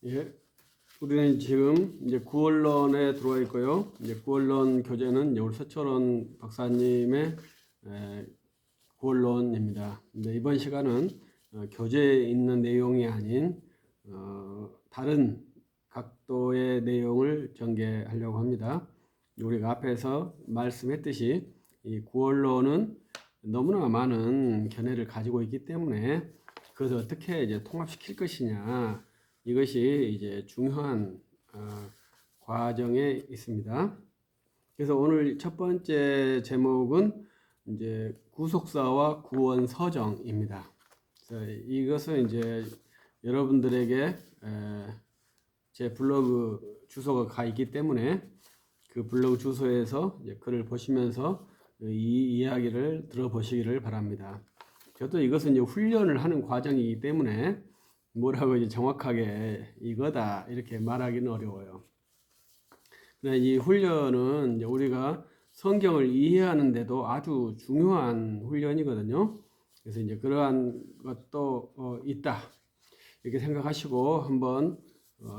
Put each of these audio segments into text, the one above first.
예, 우리는 지금 이제 구원론에 들어와 있고요. 이제 구원론 교재는 이제 우리 서철원 박사님의 구원론입니다. 근데 이번 시간은 교재에 있는 내용이 아닌 다른 각도의 내용을 전개하려고 합니다. 우리가 앞에서 말씀했듯이 이 구원론은 너무나 많은 견해를 가지고 있기 때문에 그것을 어떻게 이제 통합시킬 것이냐, 이것이 이제 중요한 과정에 있습니다. 그래서 오늘 첫 번째 제목은 이제 구속사와 구원 서정입니다. 그래서 이것은 이제 여러분들에게 제 블로그 주소가 가 있기 때문에 그 블로그 주소에서 이제 글을 보시면서 이 이야기를 들어보시기를 바랍니다. 저도 이것은 이제 훈련을 하는 과정이기 때문에 뭐라고 이제 정확하게 이거다 이렇게 말하기는 어려워요. 그러나 이 훈련은 이제 우리가 성경을 이해하는데도 아주 중요한 훈련이거든요. 그래서 이제 그러한 것도 있다 이렇게 생각하시고 한번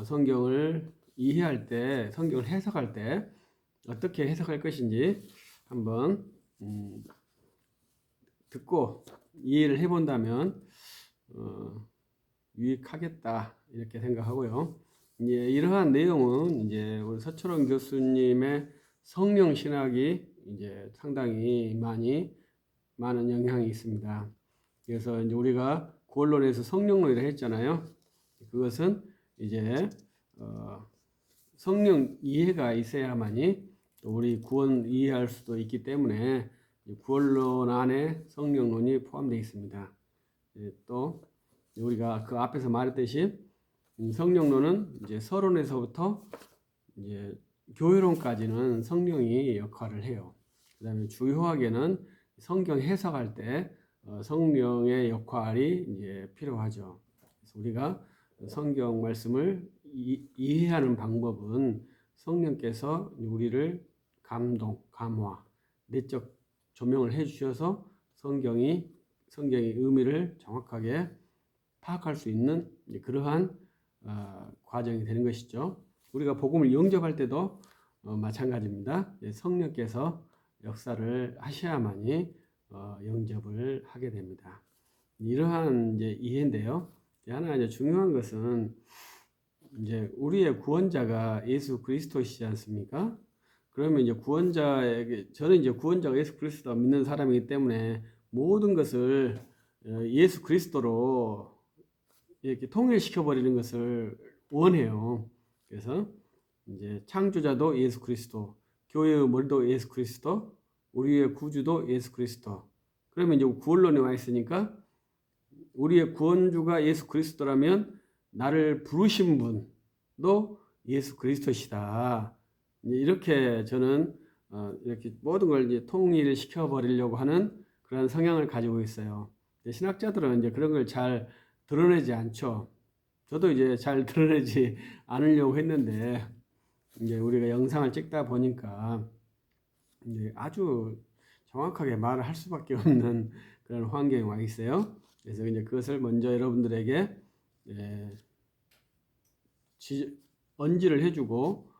성경을 이해할 때, 성경을 해석할 때 어떻게 해석할 것인지 한번 듣고 이해를 해본다면 유익하겠다 이렇게 생각하고요. 이제 이러한 내용은 이제 우리 서철원 교수님의 성령 신학이 이제 상당히 많은 영향이 있습니다. 그래서 이제 우리가 구원론에서 성령론이라 했잖아요. 그것은 이제 성령 이해가 있어야만이 또 우리 구원 이해할 수도 있기 때문에 구원론 안에 성령론이 포함되어 있습니다. 또 우리가 그 앞에서 말했듯이 성령론은 이제 서론에서부터 이제 교회론까지는 성령이 역할을 해요. 그 다음에 주요하게는 성경 해석할 때 성령의 역할이 이제 필요하죠. 그래서 우리가 성경 말씀을 이해하는 방법은 성령께서 우리를 감동, 감화, 내적 조명을 해주셔서 성경의 의미를 정확하게 파악할 수 있는 그러한 과정이 되는 것이죠. 우리가 복음을 영접할 때도 마찬가지입니다. 성령께서 역사를 하셔야만이 영접을 하게 됩니다. 이러한 이제 이해인데요. 하나 이제 중요한 것은 이제 우리의 구원자가 예수 그리스도시지 않습니까? 그러면 이제 저는 이제 구원자가 예수 그리스도 믿는 사람이기 때문에 모든 것을 예수 그리스도로 이렇게 통일시켜 버리는 것을 원해요. 그래서 이제 창조자도 예수 그리스도, 교회의 머리도 예수 그리스도, 우리의 구주도 예수 그리스도. 그러면 이제 구원론에 와 있으니까 우리의 구원주가 예수 그리스도라면 나를 부르신 분도 예수 그리스도시다. 이렇게 저는 이렇게 모든 걸 이제 통일시켜 버리려고 하는 그런 성향을 가지고 있어요. 신학자들은 이제 그런 걸 잘 드러내지 않죠. 저도 이제 잘 드러내지 않으려고 했는데 이제 우리가 영상을 찍다 보니까 이제 아주 정확하게 말을 할 수밖에 없는 그런 환경에 와 있어요. 그래서 이제 그것을 먼저 여러분들에게 언지를 해주고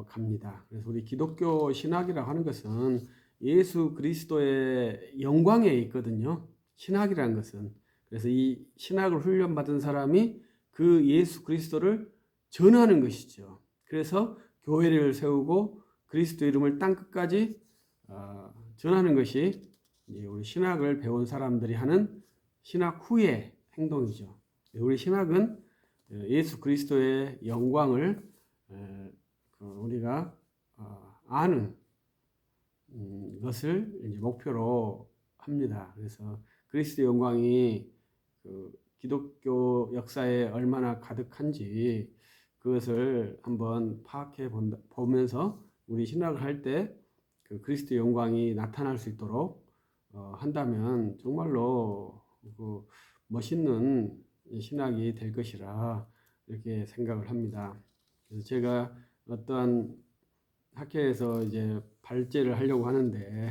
갑니다. 그래서 우리 기독교 신학이라고 하는 것은 예수 그리스도의 영광에 있거든요. 신학이라는 것은. 그래서 이 신학을 훈련받은 사람이 그 예수 그리스도를 전하는 것이죠. 그래서 교회를 세우고 그리스도 이름을 땅 끝까지 전하는 것이 이제 우리 신학을 배운 사람들이 하는 신학 후의 행동이죠. 우리 신학은 예수 그리스도의 영광을 우리가 아는 것을 이제 목표로 합니다. 그래서 그리스도의 영광이 그 기독교 역사에 얼마나 가득한지 그것을 한번 파악해 보면서 우리 신학을 할 때 그 그리스도의 영광이 나타날 수 있도록 한다면 정말로 그 멋있는 신학이 될 것이라 이렇게 생각을 합니다. 그래서 제가 어떠한 학회에서 이제 발제를 하려고 하는데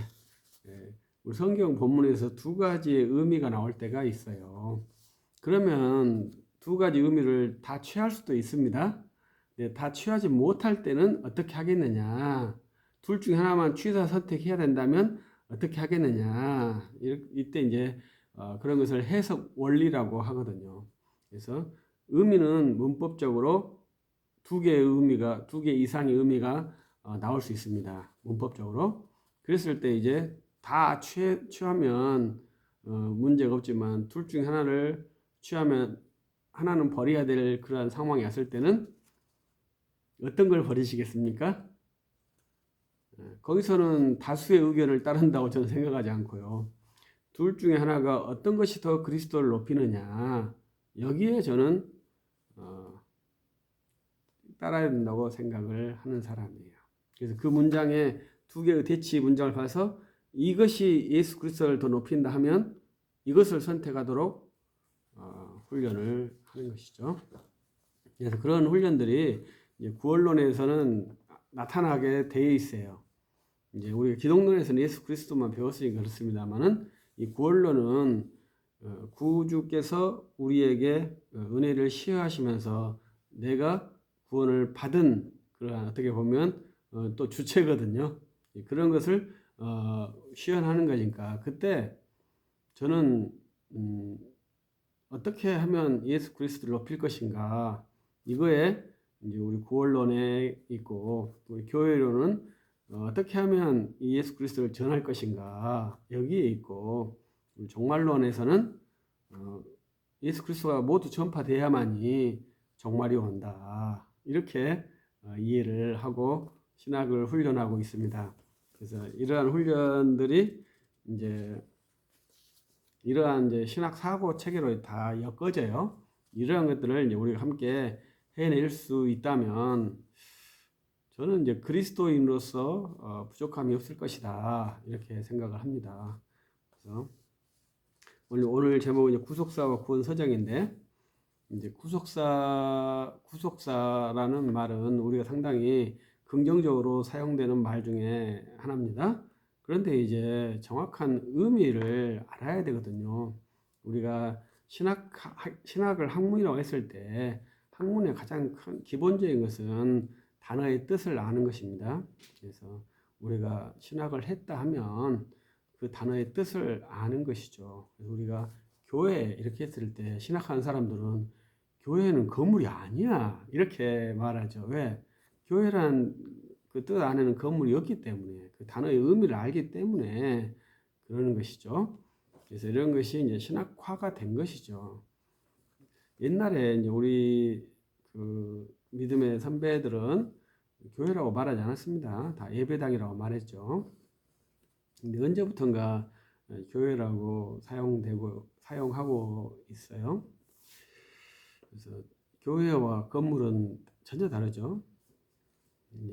우리 성경 본문에서 두 가지의 의미가 나올 때가 있어요. 그러면 두 가지 의미를 다 취할 수도 있습니다. 네, 다 취하지 못할 때는 어떻게 하겠느냐. 둘 중에 하나만 취사 선택해야 된다면 어떻게 하겠느냐. 이때 이제 그런 것을 해석 원리라고 하거든요. 그래서 의미는 문법적으로 두 개 이상의 의미가 나올 수 있습니다. 문법적으로. 그랬을 때 이제 다 취하면 문제가 없지만 둘 중에 하나를 취하면 하나는 버려야 될 그러한 상황이 왔을 때는 어떤 걸 버리시겠습니까? 거기서는 다수의 의견을 따른다고 저는 생각하지 않고요. 둘 중에 하나가 어떤 것이 더 그리스도를 높이느냐, 여기에 저는 따라야 된다고 생각을 하는 사람이에요. 그래서 그 문장에 두 개의 대치 문장을 봐서 이것이 예수 그리스도를 더 높인다 하면 이것을 선택하도록 훈련을 하는 것이죠. 그래서 그런 훈련들이 이제 구원론에서는 나타나게 되어 있어요. 이제 우리가 기독론에서는 예수 그리스도만 배웠으니까 그렇습니다만은 이 구원론은 구주께서 우리에게 은혜를 시여하시면서 내가 구원을 받은 그러한 어떻게 보면 또 주체거든요. 그런 것을 시연하는 거니까 그때 저는 어떻게 하면 예수 그리스도를 높일 것인가 이거에 이제 우리 구원론에 있고 우리 교회론은 어떻게 하면 이 예수 그리스도를 전할 것인가 여기에 있고 우리 종말론에서는 예수 그리스도가 모두 전파돼야만이 종말이 온다 이렇게 이해를 하고 신학을 훈련하고 있습니다. 그래서 이러한 훈련들이 이러한 이제 신학 사고 체계로 다 엮어져요. 이러한 것들을 이제 우리가 함께 해낼 수 있다면 저는 이제 그리스도인으로서 부족함이 없을 것이다 이렇게 생각을 합니다. 그래서 오늘 제목은 이제 구속사와 구원서정인데 이제 구속사라는 말은 우리가 상당히 긍정적으로 사용되는 말 중에 하나입니다. 그런데 이제 정확한 의미를 알아야 되거든요. 우리가 신학을 학문이라고 했을 때 학문의 가장 큰 기본적인 것은 단어의 뜻을 아는 것입니다. 그래서 우리가 신학을 했다 하면 그 단어의 뜻을 아는 것이죠. 그래서 우리가 교회 이렇게 했을 때 신학하는 사람들은 교회는 건물이 아니야 이렇게 말하죠. 왜? 교회란 그 뜻 안에는 건물이 없기 때문에 그 단어의 의미를 알기 때문에 그러는 것이죠. 그래서 이런 것이 이제 신학화가 된 것이죠. 옛날에 이제 우리 그 믿음의 선배들은 교회라고 말하지 않았습니다. 다 예배당이라고 말했죠. 근데 언제부턴가 교회라고 사용하고 있어요. 그래서 교회와 건물은 전혀 다르죠.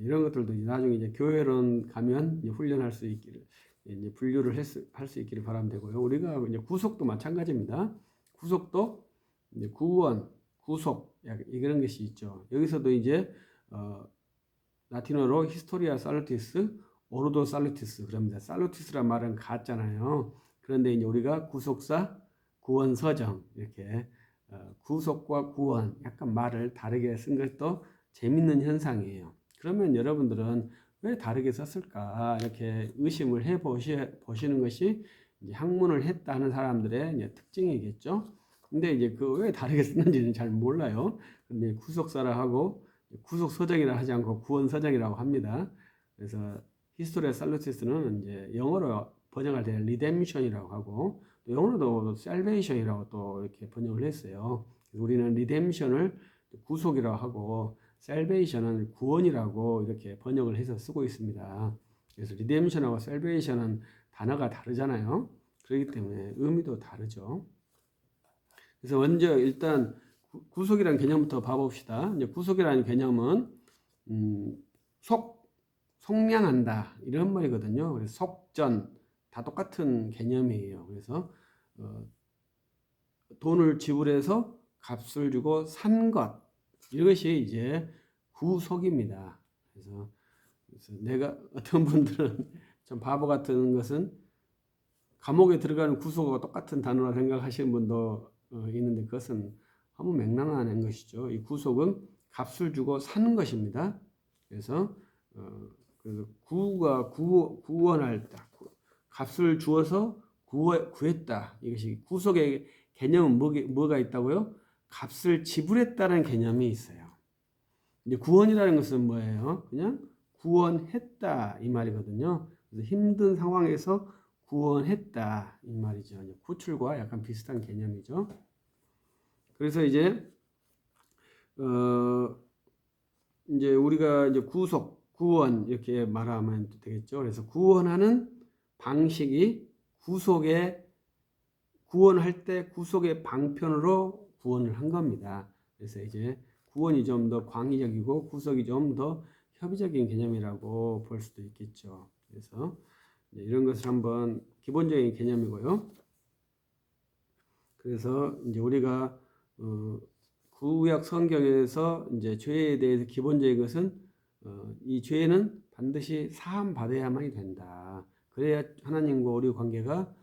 이런 것들도 나중에 이제 교회론 가면 이제 훈련할 수 있기를 이제 분류를 할 수 있기를 바라면 되고요. 우리가 이제 구속도 마찬가지입니다. 구속도 이제 구원, 구속 이런 것이 있죠. 여기서도 이제 라틴어로 히스토리아 살루티스, 오르도 살루티스 그럽니다. 살루티스란 말은 같잖아요. 그런데 이제 우리가 구속사, 구원서정 이렇게 구속과 구원 약간 말을 다르게 쓴 것도 재밌는 현상이에요. 그러면 여러분들은 왜 다르게 썼을까 이렇게 의심을 해 보시는 것이 이제 학문을 했다 하는 사람들의 이제 특징이겠죠. 근데 이제 그 왜 다르게 쓰는지는 잘 몰라요. 근데 구속사라 하고 구속서정이라 하지 않고 구원서정이라고 합니다. 그래서 히스토리아 살루티스는 이제 영어로 번역할 때 리뎀션이라고 하고 또 영어로도 셀베이션이라고 또 이렇게 번역을 했어요. 우리는 리뎀션을 구속이라고 하고 셀베이션은 구원이라고 이렇게 번역을 해서 쓰고 있습니다. 그래서 리뎀션하고 셀베이션은 단어가 다르잖아요. 그렇기 때문에 의미도 다르죠. 그래서 먼저 일단 구속이라는 개념부터 봐봅시다. 이제 구속이라는 개념은 속량한다 이런 말이거든요. 그래서 속전 다 똑같은 개념이에요. 그래서 돈을 지불해서 값을 주고 산 것 이것이 이제 구속입니다. 그래서 내가 어떤 분들은 좀 바보 같은 것은 감옥에 들어가는 구속과 똑같은 단어라 생각하시는 분도 있는데 그것은 너무 맥락난 것이죠. 이 구속은 값을 주고 사는 것입니다. 그래서 구원할 때 값을 주어서 구했다. 이것이 구속의 개념은 뭐가 있다고요? 값을 지불했다는 개념이 있어요. 이제 구원이라는 것은 뭐예요? 그냥 구원했다 이 말이거든요. 그래서 힘든 상황에서 구원했다 이 말이죠. 구출과 약간 비슷한 개념이죠. 그래서 이제 우리가 이제 구원 이렇게 말하면 되겠죠. 그래서 구원하는 방식이 구원할 때 구속의 방편으로 구원을 한 겁니다. 그래서 이제 구원이 좀 더 광의적이고 구속이 좀 더 협의적인 개념이라고 볼 수도 있겠죠. 그래서 이런 것을 한번 기본적인 개념이고요. 그래서 이제 우리가 구약 성경에서 이제 죄에 대해서 기본적인 것은 이 죄는 반드시 사함 받아야만이 된다. 그래야 하나님과 우리 관계가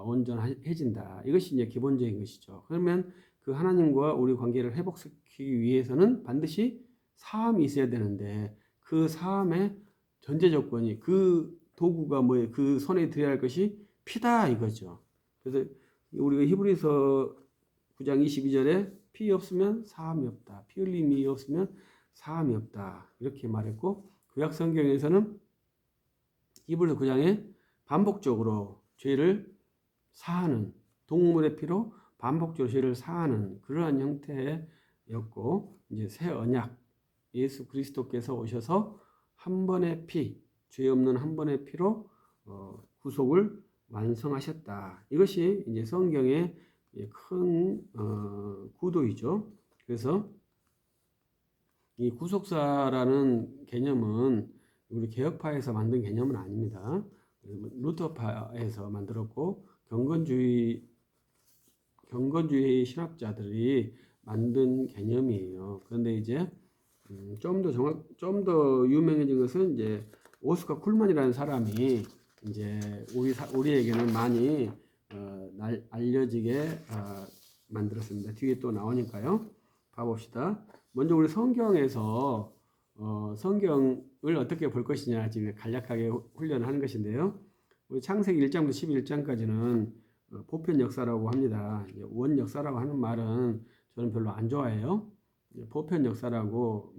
온전해진다. 이것이 이제 기본적인 것이죠. 그러면 그 하나님과 우리 관계를 회복시키기 위해서는 반드시 사함이 있어야 되는데 그 사함의 전제 조건이 그 도구가 뭐예요? 그 손에 들어야 할 것이 피다 이거죠. 그래서 우리가 히브리서 9장 22절에 피 없으면 사함이 없다. 피 흘림이 없으면 사함이 없다. 이렇게 말했고 구약 성경에서는 히브리서 9장에 반복적으로 죄를 사하는 동물의 피로 반복적으로 죄를 사하는 그러한 형태였고 이제 새 언약 예수 그리스도께서 오셔서 한 번의 피, 죄 없는 한 번의 피로 구속을 완성하셨다. 이것이 이제 성경의 큰 구도이죠. 그래서 이 구속사라는 개념은 우리 개혁파에서 만든 개념은 아닙니다. 루터파에서 만들었고 경건주의 신학자들이 만든 개념이에요. 그런데 이제 좀 더 유명해진 것은 이제 오스카 쿨만이라는 사람이 이제 우리에게는 많이 알려지게 만들었습니다. 뒤에 또 나오니까요. 봐봅시다. 먼저 우리 성경에서 성경을 어떻게 볼 것이냐 지금 간략하게 훈련하는 것인데요. 우리 창세기 1장부터 11장까지는 보편 역사라고 합니다. 원 역사라고 하는 말은 저는 별로 안 좋아해요. 보편 역사라고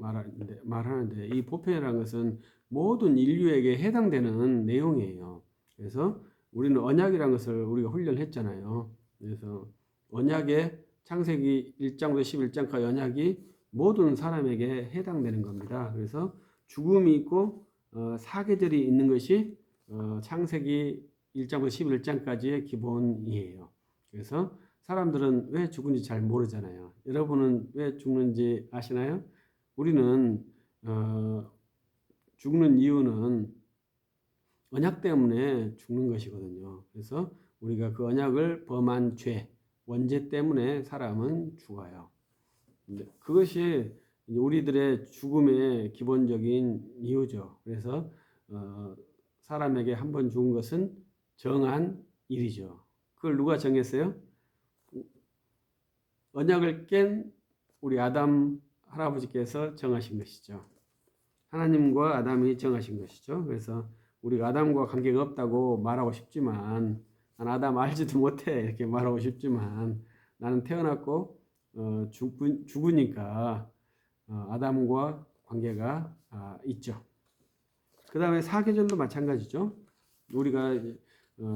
말하는데 이 보편이라는 것은 모든 인류에게 해당되는 내용이에요. 그래서 우리는 언약이라는 것을 우리가 훈련했잖아요. 그래서 언약의 창세기 1장부터 11장까지 언약이 모든 사람에게 해당되는 겁니다. 그래서 죽음이 있고 사계절이 있는 것이 창세기 1장부터 11장까지의 기본이에요. 그래서 사람들은 왜 죽은지 잘 모르잖아요. 여러분은 왜 죽는지 아시나요? 우리는 죽는 이유는 언약 때문에 죽는 것이거든요. 그래서 우리가 그 언약을 범한 죄, 원죄 때문에 사람은 죽어요. 그것이 우리들의 죽음의 기본적인 이유죠. 그래서 사람에게 한 번 죽은 것은 정한 일이죠. 그걸 누가 정했어요? 언약을 깬 우리 아담 할아버지께서 정하신 것이죠. 하나님과 아담이 정하신 것이죠. 그래서 우리가 아담과 관계가 없다고 말하고 싶지만 난 아담 알지도 못해 이렇게 말하고 싶지만 나는 태어났고 죽으니까 아담과 관계가 있죠. 그 다음에 사계절도 마찬가지죠. 우리가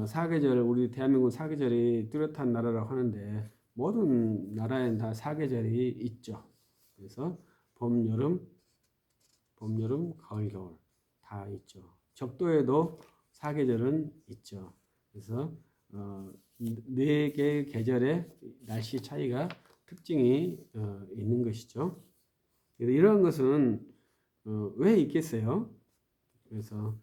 사계절, 우리 대한민국 사계절이 뚜렷한 나라라고 하는데 모든 나라엔 다 사계절이 있죠. 그래서 봄, 여름, 가을, 겨울 다 있죠. 적도에도 사계절은 있죠. 그래서 네 개의 계절의 날씨 차이가 특징이 있는 것이죠. 이런 것은 왜 있겠어요? 그래서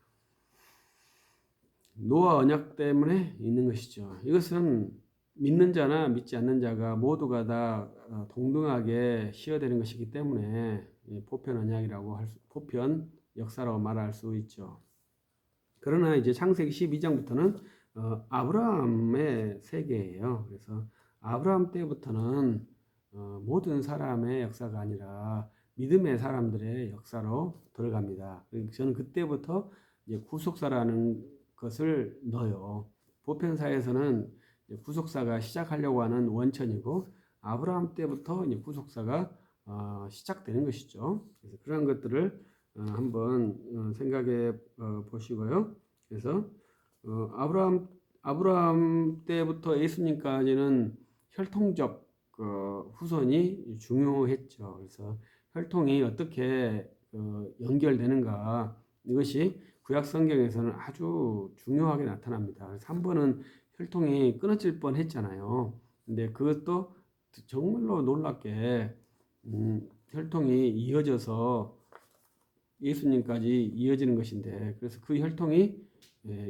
노아 언약 때문에 있는 것이죠. 이것은 믿는 자나 믿지 않는 자가 모두가 다 동등하게 시어되는 것이기 때문에 보편 언약이라고 보편 역사라고 말할 수 있죠. 그러나 이제 창세기 12장부터는 아브라함의 세계예요. 그래서 아브라함 때부터는 모든 사람의 역사가 아니라 믿음의 사람들의 역사로 들어갑니다. 저는 그때부터 이제 구속사라는 것을 넣어요. 보편사에서는 구속사가 시작하려고 하는 원천이고 아브라함 때부터 이제 구속사가 시작되는 것이죠. 그래서 그런 것들을 한번 생각해 보시고요. 그래서 아브라함 때부터 예수님까지는 혈통적 후손이 중요했죠. 그래서 혈통이 어떻게 연결되는가 이것이 구약 성경에서는 아주 중요하게 나타납니다. 그래서 한 번은 혈통이 끊어질 뻔했잖아요. 근데 그것도 정말로 놀랍게 혈통이 이어져서 예수님까지 이어지는 것인데, 그래서 그 혈통이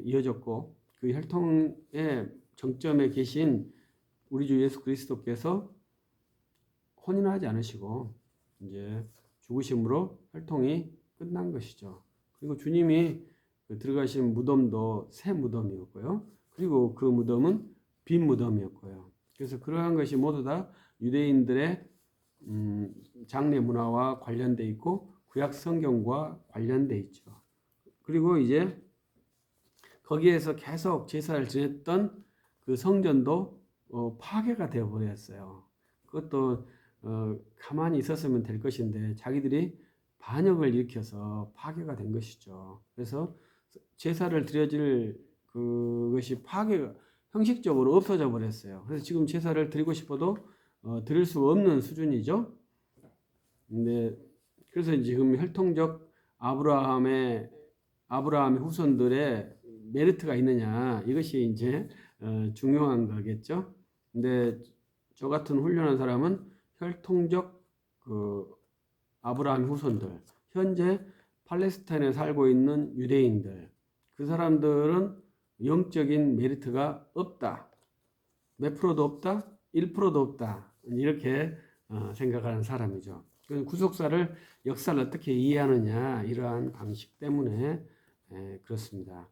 이어졌고 그 혈통의 정점에 계신 우리 주 예수 그리스도께서 혼인하지 않으시고 이제 죽으심으로 혈통이 끝난 것이죠. 그리고 주님이 들어가신 무덤도 새 무덤이었고요. 그리고 그 무덤은 빈 무덤이었고요. 그래서 그러한 것이 모두 다 유대인들의 장례 문화와 관련돼 있고 구약 성경과 관련돼 있죠. 그리고 이제 거기에서 계속 제사를 지냈던 그 성전도 파괴가 되어 버렸어요. 그것도 가만히 있었으면 될 것인데 자기들이 반역을 일으켜서 파괴가 된 것이죠. 그래서 제사를 드려질 그것이 파괴가 형식적으로 없어져 버렸어요. 그래서 지금 제사를 드리고 싶어도 드릴 수 없는 수준이죠. 근데 그래서 지금 혈통적 아브라함의 후손들의 메리트가 있느냐 이것이 이제 중요한 거겠죠. 근데 저 같은 훌륭한 사람은 혈통적 아브라함 후손들, 현재 팔레스타인에 살고 있는 유대인들, 그 사람들은 영적인 메리트가 없다. 몇 프로도 없다? 1%도 없다. 이렇게 생각하는 사람이죠. 구속사를 역사를 어떻게 이해하느냐 이러한 방식 때문에 그렇습니다.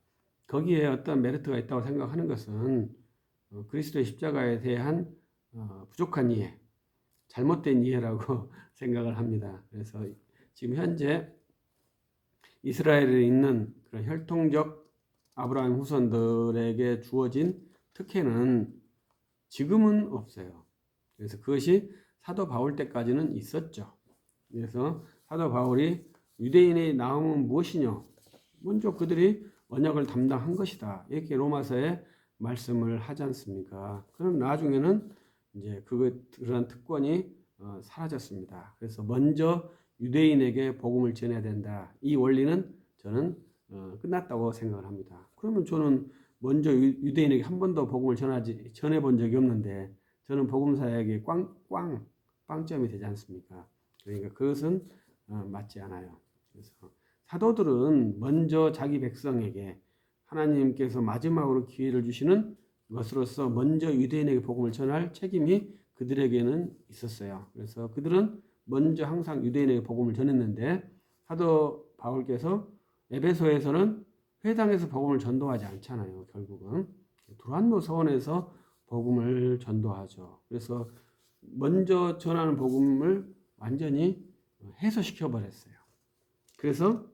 거기에 어떤 메리트가 있다고 생각하는 것은 그리스도의 십자가에 대한 부족한 이해, 잘못된 이해라고 생각을 합니다. 그래서 지금 현재 이스라엘에 있는 그런 혈통적 아브라함 후손들에게 주어진 특혜는 지금은 없어요. 그래서 그것이 사도 바울 때까지는 있었죠. 그래서 사도 바울이 유대인의 나음은 무엇이냐? 먼저 그들이 언약을 담당한 것이다. 이렇게 로마서에 말씀을 하지 않습니까? 그럼 나중에는 이제 그런 특권이 사라졌습니다. 그래서 먼저 유대인에게 복음을 전해야 된다. 이 원리는 저는 끝났다고 생각을 합니다. 그러면 저는 먼저 유대인에게 한 번도 복음을 전해본 적이 없는데 저는 복음 사역에 빵점이 되지 않습니까? 그러니까 그것은 맞지 않아요. 그래서 사도들은 먼저 자기 백성에게 하나님께서 마지막으로 기회를 주시는 것으로서 먼저 유대인에게 복음을 전할 책임이 그들에게는 있었어요. 그래서 그들은 먼저 항상 유대인에게 복음을 전했는데 사도 바울께서 에베소에서는 회당에서 복음을 전도하지 않잖아요. 결국은 두란노 서원에서 복음을 전도하죠. 그래서 먼저 전하는 복음을 완전히 해소시켜 버렸어요. 그래서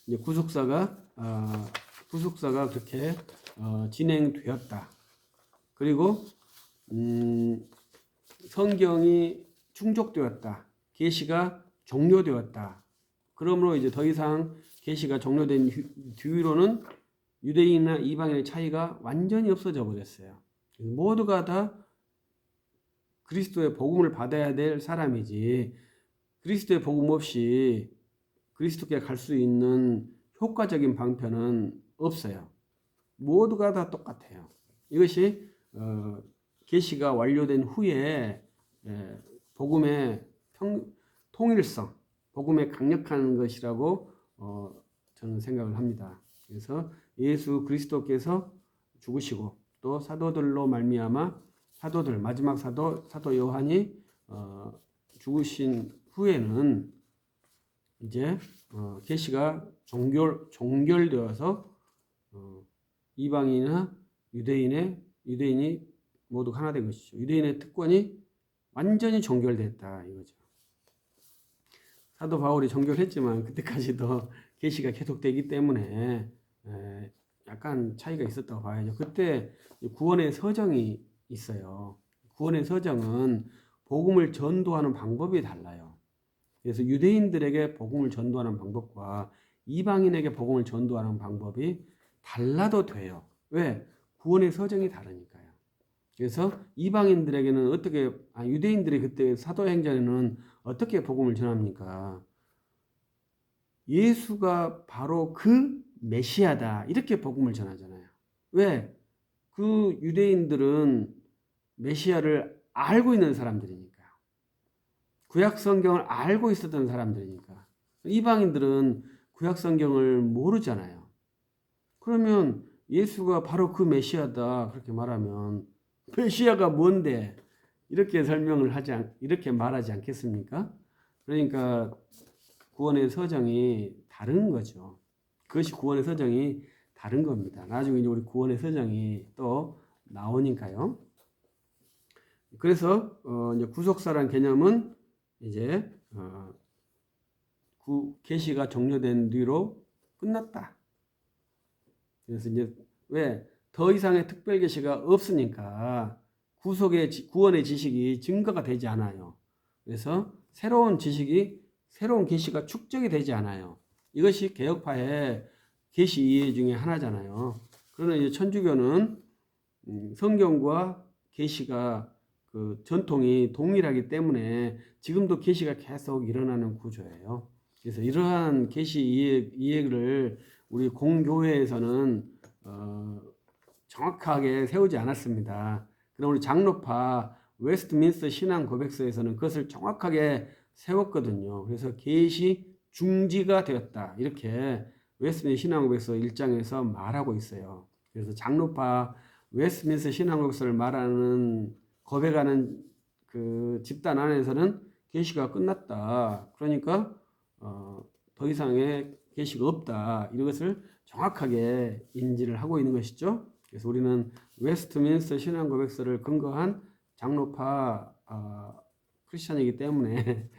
이제 구속사가 그렇게 진행되었다. 그리고 성경이 충족되었다. 계시가 종료되었다. 그러므로 이제 더 이상 계시가 종료된 뒤로는 유대인이나 이방인의 차이가 완전히 없어져 버렸어요. 모두가 다 그리스도의 복음을 받아야 될 사람이지 그리스도의 복음 없이 그리스도께 갈 수 있는 효과적인 방편은 없어요. 모두가 다 똑같아요. 이것이 계시가 완료된 후에 복음의 통일성, 복음의 강력한 것이라고 저는 생각을 합니다. 그래서 예수 그리스도께서 죽으시고 또 사도들로 말미암아 마지막 사도 요한이 죽으신 후에는 이제 계시가 종결되어서 이방인이나 유대인이 모두 하나 된 것이죠. 유대인의 특권이 완전히 종결됐다 이거죠. 사도 바울이 종결했지만 그때까지도 계시가 계속되기 때문에 약간 차이가 있었다고 봐야죠. 그때 구원의 서정이 있어요. 구원의 서정은 복음을 전도하는 방법이 달라요. 그래서 유대인들에게 복음을 전도하는 방법과 이방인에게 복음을 전도하는 방법이 달라도 돼요. 왜? 구원의 서정이 다르니까요. 그래서 이방인들에게는 유대인들이 그때 사도행전에는 어떻게 복음을 전합니까? 예수가 바로 그 메시아다 이렇게 복음을 전하잖아요. 왜? 그 유대인들은 메시아를 알고 있는 사람들이니까요. 구약 성경을 알고 있었던 사람들이니까. 이방인들은 구약 성경을 모르잖아요. 그러면 예수가 바로 그 메시아다 그렇게 말하면 메시아가 뭔데 이렇게 이렇게 말하지 않겠습니까? 그러니까 구원의 서정이 다른 거죠. 그것이 구원의 서정이 다른 겁니다. 나중에 이제 우리 구원의 서정이 또 나오니까요. 그래서 이제 구속사라는 개념은 이제 계시가 종료된 뒤로 끝났다. 그래서 이제 왜 더 이상의 특별 계시가 없으니까 구원의 지식이 증거가 되지 않아요. 그래서 새로운 계시가 축적이 되지 않아요. 이것이 개혁파의 계시 이해 중에 하나잖아요. 그러나 이제 천주교는 성경과 계시가 그 전통이 동일하기 때문에 지금도 계시가 계속 일어나는 구조예요. 그래서 이러한 계시 이해를 우리 공교회에서는 정확하게 세우지 않았습니다. 그럼 우리 장로파 웨스트민스터 신앙 고백서에서는 그것을 정확하게 세웠거든요. 그래서 계시 중지가 되었다. 이렇게 웨스트민스터 신앙 고백서 1장에서 말하고 있어요. 그래서 장로파 웨스트민스터 신앙 고백서를 고백하는 그 집단 안에서는 계시가 끝났다. 그러니까 더 이상의 계시가 없다. 이것을 정확하게 인지를 하고 있는 것이죠. 그래서 우리는 웨스트민스터 신앙 고백서를 근거한 장로파 크리스천이기 때문에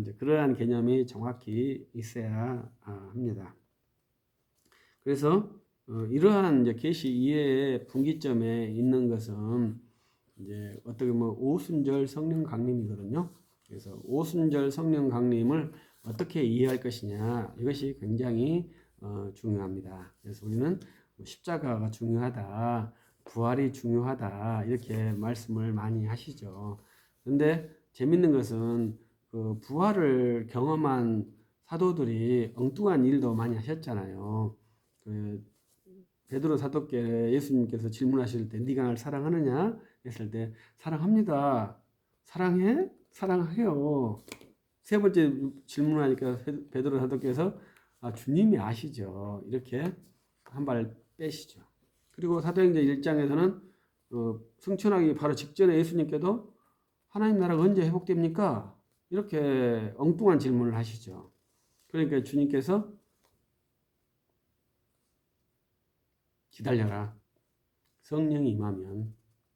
이제 그러한 개념이 정확히 있어야 합니다. 그래서 이러한 이제 계시 이해의 분기점에 있는 것은 이제 어떻게 보면 오순절 성령 강림이거든요. 그래서 오순절 성령 강림을 어떻게 이해할 것이냐 이것이 굉장히 중요합니다. 그래서 우리는 십자가가 중요하다, 부활이 중요하다 이렇게 말씀을 많이 하시죠. 그런데 재밌는 것은 그 부활을 경험한 사도들이 엉뚱한 일도 많이 하셨잖아요. 그 베드로 사도께 예수님께서 질문하실 때 네가 날 사랑하느냐 했을 때 사랑합니다. 사랑해? 사랑해요. 세 번째 질문하니까 베드로 사도께서 주님이 아시죠. 이렇게 한 발 빼시죠. 그리고 사도행전 1장에서는 승천하기 바로 직전에 예수님께도 하나님 나라가 언제 회복됩니까? 이렇게 엉뚱한 질문을 하시죠. 그러니까 주님께서 기다려라. 성령이 임하면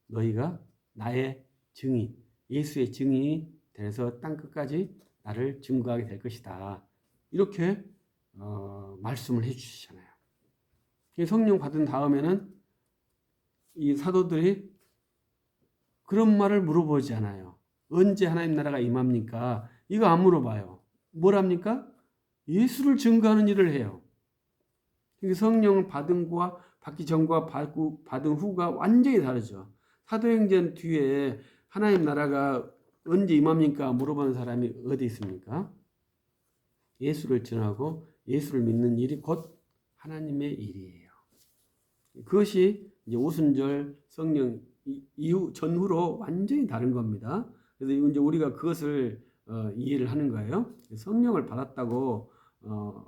너희가 나의 증인, 예수의 증인이 돼서 땅끝까지 나를 증거하게 될 것이다. 이렇게 말씀을 해주시잖아요. 성령 받은 다음에는 이 사도들이 그런 말을 물어보지 않아요. 언제 하나님 나라가 임합니까? 이거 안 물어봐요. 뭘 합니까? 예수를 증거하는 일을 해요. 성령을 받기 전과 받은 후가 완전히 다르죠. 사도행전 뒤에 하나님 나라가 언제 임합니까? 물어보는 사람이 어디 있습니까? 예수를 전하고 예수를 믿는 일이 곧 하나님의 일이에요. 그것이 이제 오순절 성령 이후 전후로 완전히 다른 겁니다. 그래서 이제 우리가 그것을 이해를 하는 거예요. 성령을 받았다고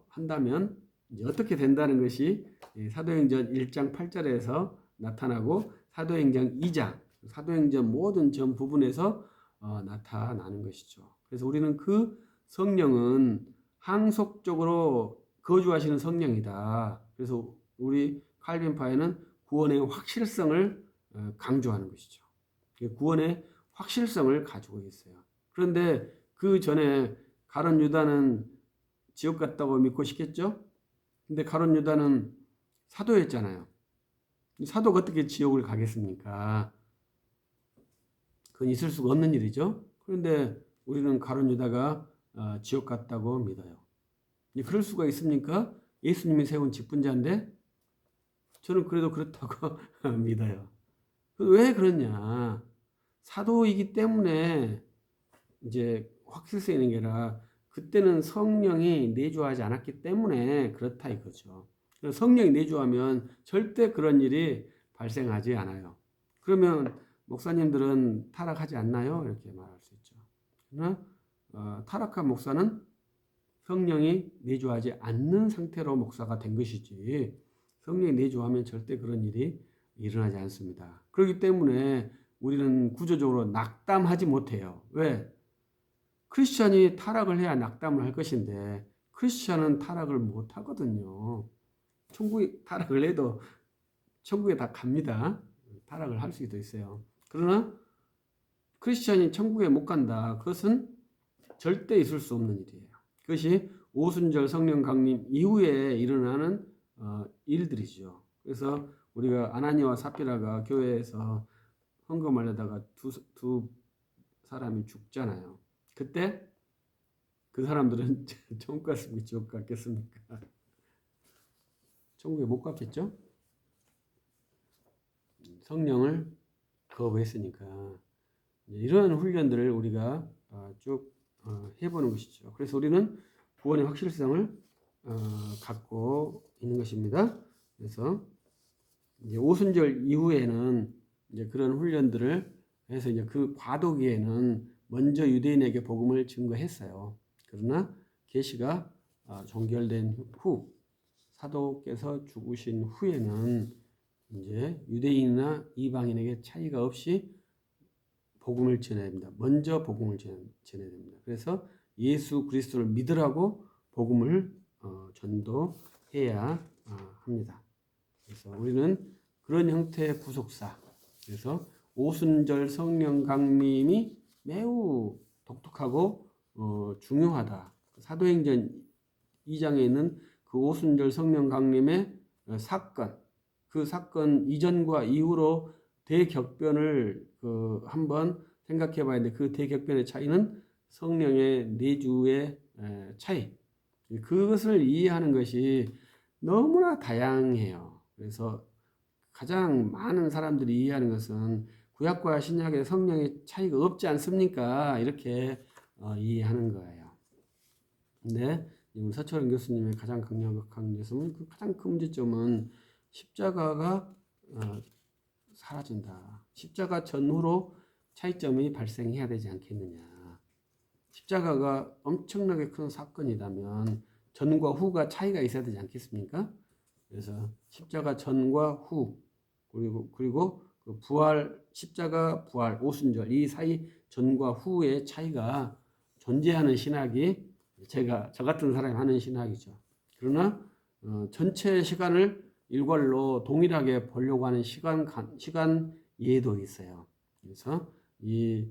한다면 이제 어떻게 된다는 것이 사도행전 1장 8절에서 나타나고 사도행전 2장, 사도행전 모든 전 부분에서 나타나는 것이죠. 그래서 우리는 그 성령은 항속적으로 거주하시는 성령이다. 그래서 우리 칼빈파에는 구원의 확실성을 강조하는 것이죠. 구원의 확실성을 가지고 있어요. 그런데 그 전에 가룟 유다는 지옥 갔다고 믿고 싶겠죠? 근데 가룟 유다는 사도였잖아요. 사도가 어떻게 지옥을 가겠습니까? 그건 있을 수가 없는 일이죠. 그런데 우리는 가룟 유다가 지옥 갔다고 믿어요. 그럴 수가 있습니까? 예수님이 세운 직분자인데 저는 그래도 그렇다고 믿어요. 왜 그러냐? 사도이기 때문에 이제 확실성 있는 게 아니라 그때는 성령이 내주하지 않았기 때문에 그렇다 이거죠. 성령이 내주하면 절대 그런 일이 발생하지 않아요. 그러면 목사님들은 타락하지 않나요? 이렇게 말할 수 있죠. 그러나 타락한 목사는 성령이 내주하지 않는 상태로 목사가 된 것이지 성령이 내주하면 절대 그런 일이 일어나지 않습니다. 그렇기 때문에 우리는 구조적으로 낙담하지 못해요. 왜? 크리스천이 타락을 해야 낙담을 할 것인데 크리스천은 타락을 못 하거든요. 천국에 타락을 해도 천국에 다 갑니다. 타락을 할 수도 있어요. 그러나 크리스천이 천국에 못 간다. 그것은 절대 있을 수 없는 일이에요. 그것이 오순절 성령 강림 이후에 일어나는 일들이죠. 그래서 우리가 아나니와 삽비라가 교회에서 헌금하려다가 두 사람이 죽잖아요. 그때 그 사람들은 천국 갔습니까? 지옥 갔겠습니까? 천국에 못 갔겠죠? 성령을 거부했으니까 이런 훈련들을 우리가 쭉 해보는 것이죠. 그래서 우리는 구원의 확실성을 갖고 있는 것입니다. 그래서 이제 오순절 이후에는 이제 그런 훈련들을 해서 이제 그 과도기에는 먼저 유대인에게 복음을 증거했어요. 그러나 계시가 종결된 후 사도께서 죽으신 후에는 이제 유대인이나 이방인에게 차이가 없이 복음을 전해야 됩니다. 먼저 복음을 전해야 됩니다. 그래서 예수 그리스도를 믿으라고 복음을 전도해야 합니다. 그래서 우리는 그런 형태의 구속사, 그래서 오순절 성령 강림이 매우 독특하고 중요하다. 사도행전 2장에 있는 그 오순절 성령 강림의 사건, 그 사건 이전과 이후로 대격변을 한번 생각해 봐야 돼. 그 대격변의 차이는 성령의 내주의 차이. 그것을 이해하는 것이 너무나 다양해요. 그래서 가장 많은 사람들이 이해하는 것은 구약과 신약의 성령의 차이가 없지 않습니까? 이렇게 이해하는 거예요. 근데 우리 서철원 교수님의 가장 강력한 것은 그 가장 큰 문제점은 십자가가 사라진다. 십자가 전후로 차이점이 발생해야 되지 않겠느냐. 십자가가 엄청나게 큰 사건이라면 전과 후가 차이가 있어야 되지 않겠습니까? 그래서 십자가 전과 후 그리고 그 부활 십자가 부활 오순절 이 사이 전과 후의 차이가 존재하는 신학이 저 같은 사람이 하는 신학이죠. 그러나 전체 시간을 일괄로 동일하게 보려고 하는 시간 이해도 있어요. 그래서 이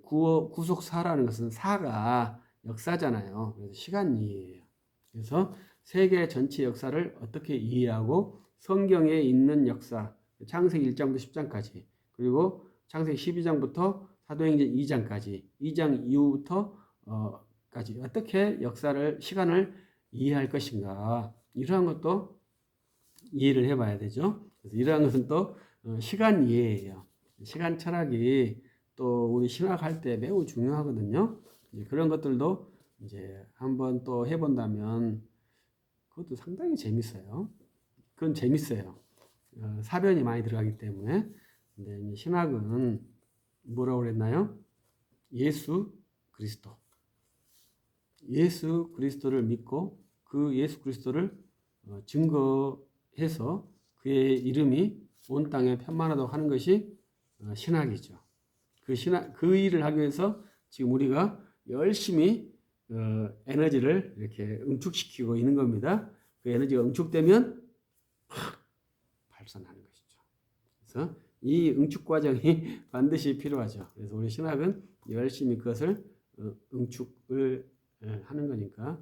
구속사라는 것은 사가 역사잖아요. 그래서 시간 이해예요. 그래서 세계 전체 역사를 어떻게 이해하고 성경에 있는 역사, 창세기 1장부터 10장까지, 그리고 창세기 12장부터 사도행전 2장까지, 2장 이후부터 까지 어떻게 역사를 시간을 이해할 것인가, 이러한 것도 이해를 해봐야 되죠. 그래서 이러한 것은 또 시간 이해예요. 시간 철학이 또 우리 신학할 때 매우 중요하거든요. 그런 것들도 이제 한번 또 해본다면 그것도 상당히 재밌어요. 그건 재밌어요. 사변이 많이 들어가기 때문에. 근데 신학은 뭐라고 그랬나요? 예수 그리스도. 예수 그리스도를 믿고 그 예수 그리스도를 증거해서 그의 이름이 온 땅에 편만하도록 하는 것이 신학이죠. 그 일을 하기 위해서 지금 우리가 열심히 에너지를 이렇게 응축시키고 있는 겁니다. 그 에너지가 응축되면 확 발산하는 것이죠. 그래서 이 응축 과정이 반드시 필요하죠. 그래서 우리 신학은 열심히 그것을 응축을 하는 거니까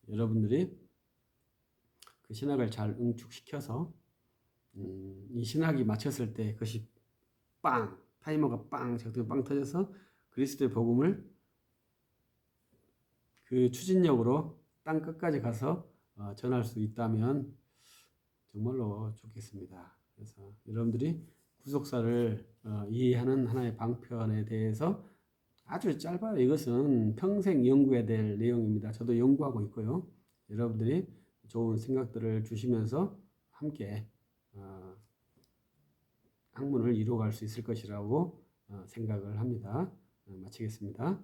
여러분들이 그 신학을 잘 응축시켜서 이 신학이 마쳤을 때 그것이 빵 타이머가 빵 작동이 빵 터져서 그리스도의 복음을 그 추진력으로 땅 끝까지 가서 전할 수 있다면 정말로 좋겠습니다. 그래서 여러분들이 구속사를 이해하는 하나의 방편에 대해서 아주 짧아요. 이것은 평생 연구해야 될 내용입니다. 저도 연구하고 있고요. 여러분들이 좋은 생각들을 주시면서 함께 학문을 이루어갈 수 있을 것이라고 생각을 합니다. 마치겠습니다.